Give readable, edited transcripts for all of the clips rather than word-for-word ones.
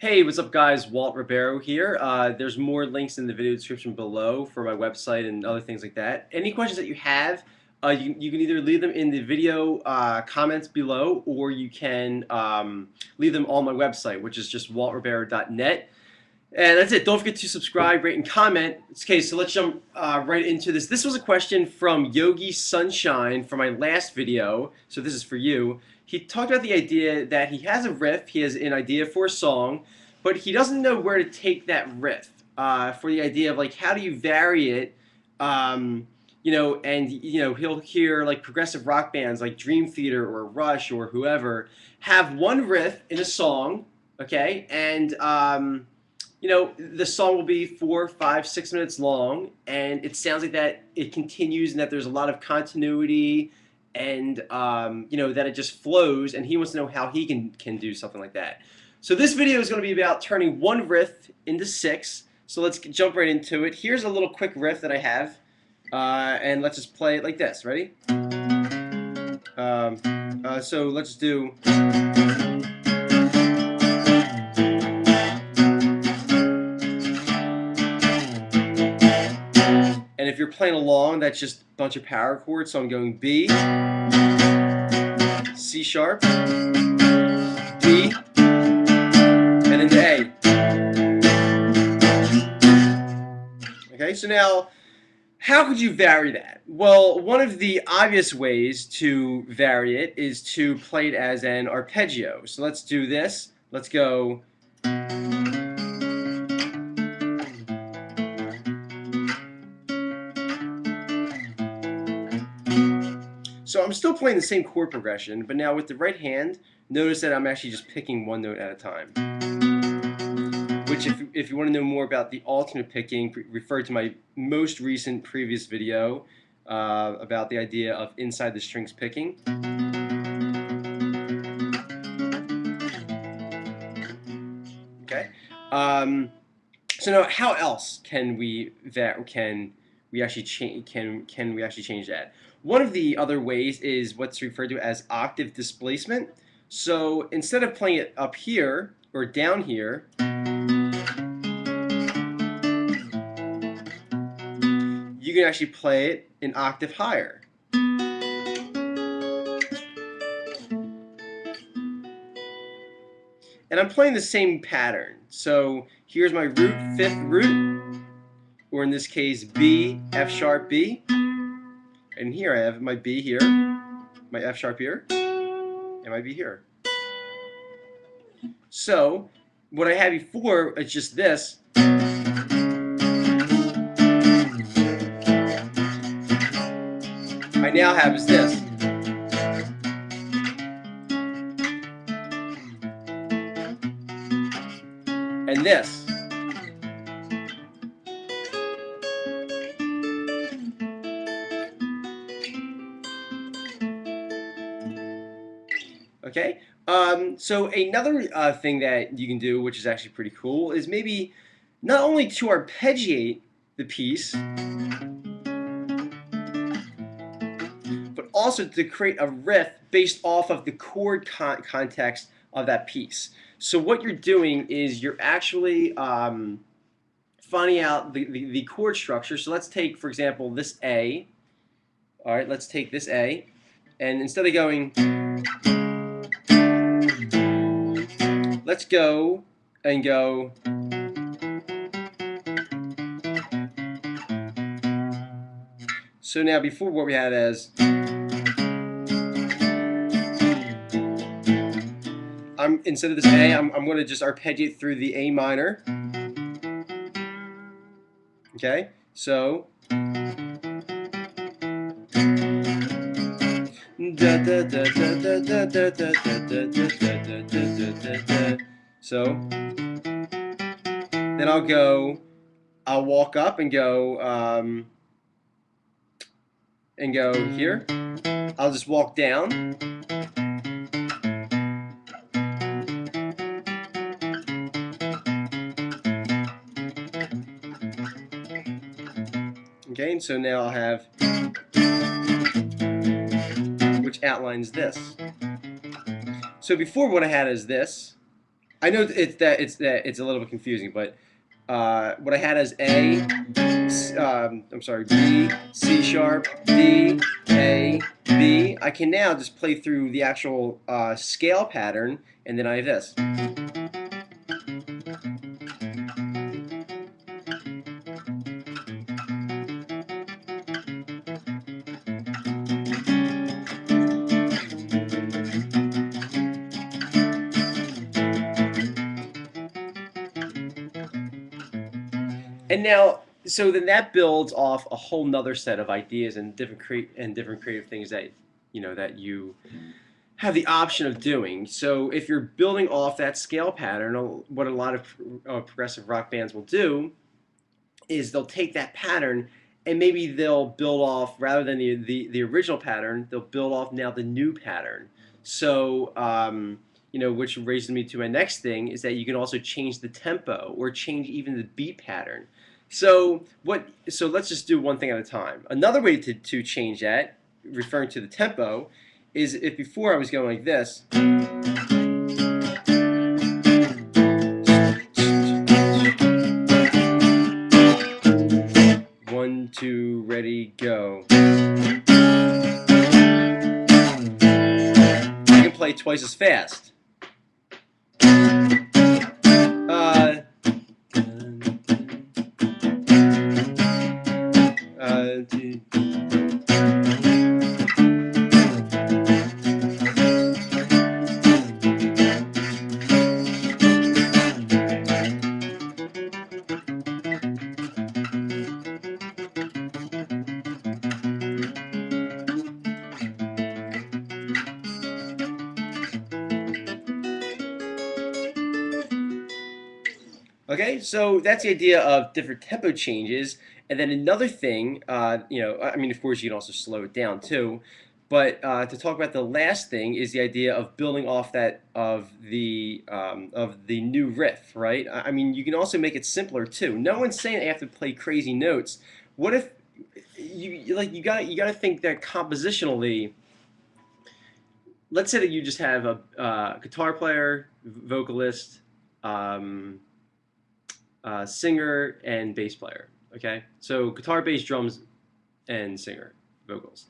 Hey, what's up guys? Walt Ribeiro here. There's more links in the video description below for my website and other things like that. Any questions that you have, you can either leave them in the video comments below, or you can leave them on my website, which is just waltribeiro.net. And that's it. Don't forget to subscribe, rate, and comment. Okay, so let's jump right into this. This was a question from Yogi Sunshine from my last video, so this is for you. He talked about the idea that he has a riff, he has an idea for a song, but he doesn't know where to take that riff for the idea of like how do you vary it, and he'll hear like progressive rock bands like Dream Theater or Rush or whoever have one riff in a song, okay, and the song will be 4, 5, 6 minutes long, and it sounds like that it continues and that there's a lot of continuity, and that it just flows. And he wants to know how he can do something like that. So this video is going to be about turning one riff into 6. So let's jump right into it. Here's a little quick riff that I have, and let's just play it like this. Ready? So let's do. And if you're playing along, that's just a bunch of power chords. So I'm going B, C sharp, D, and then A. Okay, so now, how could you vary that? Well, one of the obvious ways to vary it is to play it as an arpeggio. So let's do this. Let's go. So I'm still playing the same chord progression, but now with the right hand, notice that I'm actually just picking one note at a time. Which, if you want to know more about the alternate picking, refer to my most recent previous video about the idea of inside the strings picking. Okay. So now, how else can we actually change that? One of the other ways is what's referred to as octave displacement. So instead of playing it up here or down here, you can actually play it an octave higher. And I'm playing the same pattern. So here's my root, 5th root, or in this case B, F sharp, B. And here I have my B here, my F sharp here, and my B here. So what I had before is just this. I now have is this. And this. Okay, so another thing that you can do, which is actually pretty cool, is maybe not only to arpeggiate the piece, but also to create a riff based off of the chord context of that piece. So what you're doing is you're actually finding out the chord structure. So let's take, for example, this A. All right, let's take this A, and instead of going, let's go and go. So now before what we had as, instead of this A, I'm going to just arpeggiate through the A minor. Okay, so so then I'll walk up and go here. I'll just walk down. Okay, and so now I'll have, which outlines this. So before what I had is this, I know it's a little bit confusing, but what I had as A, I'm sorry, B, C sharp, D, A, B. I can now just play through the actual scale pattern, and then I have this. And now, so then that builds off a whole nother set of ideas and different creative things that that you have the option of doing. So if you're building off that scale pattern, what a lot of progressive rock bands will do is they'll take that pattern and maybe they'll build off rather than the original pattern, they'll build off now the new pattern. So which raises me to my next thing is that you can also change the tempo or change even the beat pattern. So let's just do one thing at a time. Another way to change that, referring to the tempo, is if before I was going like this. 1, 2, ready, go. I can play twice as fast. Okay, so that's the idea of different tempo changes. And then another thing, I mean, of course, you can also slow it down too. But to talk about the last thing is the idea of building off that of the new riff, right? I mean, you can also make it simpler too. No one's saying I have to play crazy notes. What if you gotta think that compositionally. Let's say that you just have a guitar player, vocalist. Singer and bass player. Okay, so guitar, bass, drums, and singer, vocals.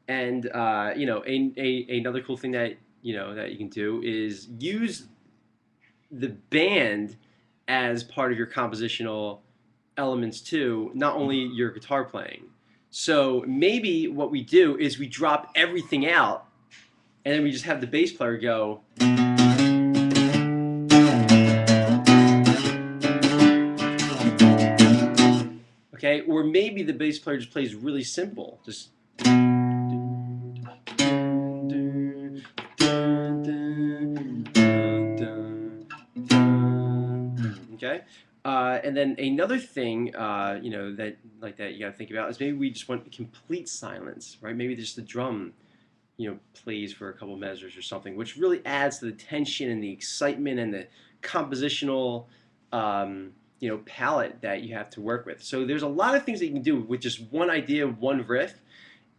And another cool thing that that you can do is use the band as part of your compositional elements too, not only your guitar playing. So maybe what we do is we drop everything out, and then we just have the bass player go. Okay, or maybe the bass player just plays really simple, just. Okay, and then another thing, that you got to think about is maybe we just want complete silence, right? Maybe just the drum, plays for a couple measures or something, which really adds to the tension and the excitement and the compositional. Palette that you have to work with. So there's a lot of things that you can do with just one idea, one riff,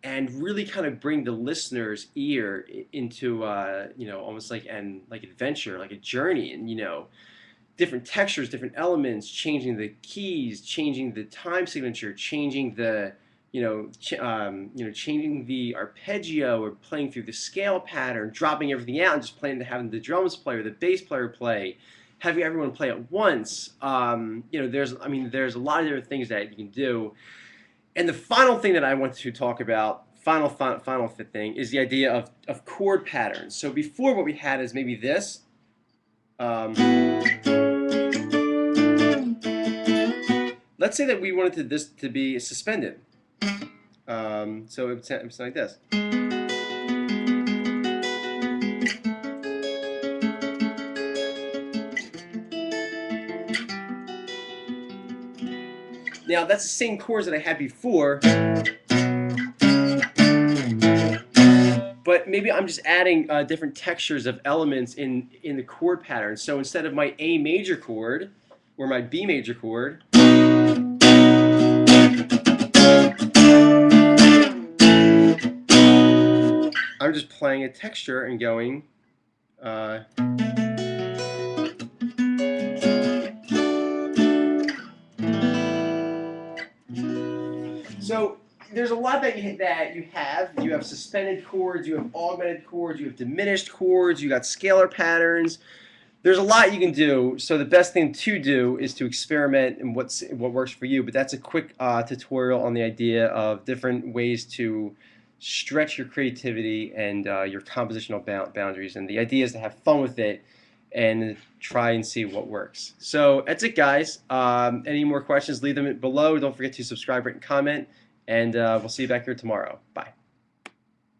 and really kind of bring the listener's ear into almost like adventure, like a journey, and different textures, different elements, changing the keys, changing the time signature, changing the changing the arpeggio or playing through the scale pattern, dropping everything out and just having the drums play or the bass player play. Having everyone play at once. There's a lot of different things that you can do. And the final thing that I want to talk about, final fifth thing, is the idea of chord patterns. So before what we had is maybe this. Let's say that we wanted this to be suspended. So it's like this. Now that's the same chords that I had before, but maybe I'm just adding different textures of elements in the chord pattern. So instead of my A major chord or my B major chord, I'm just playing a texture and going. So there's a lot that you have. You have suspended chords, you have augmented chords, you have diminished chords, you got scalar patterns. There's a lot you can do. So the best thing to do is to experiment and what works for you. But that's a quick tutorial on the idea of different ways to stretch your creativity and your compositional boundaries. And the idea is to have fun with it and try and see what works. So that's it, guys. Any more questions, leave them below. Don't forget to subscribe, rate, and comment. And we'll see you back here tomorrow. Bye.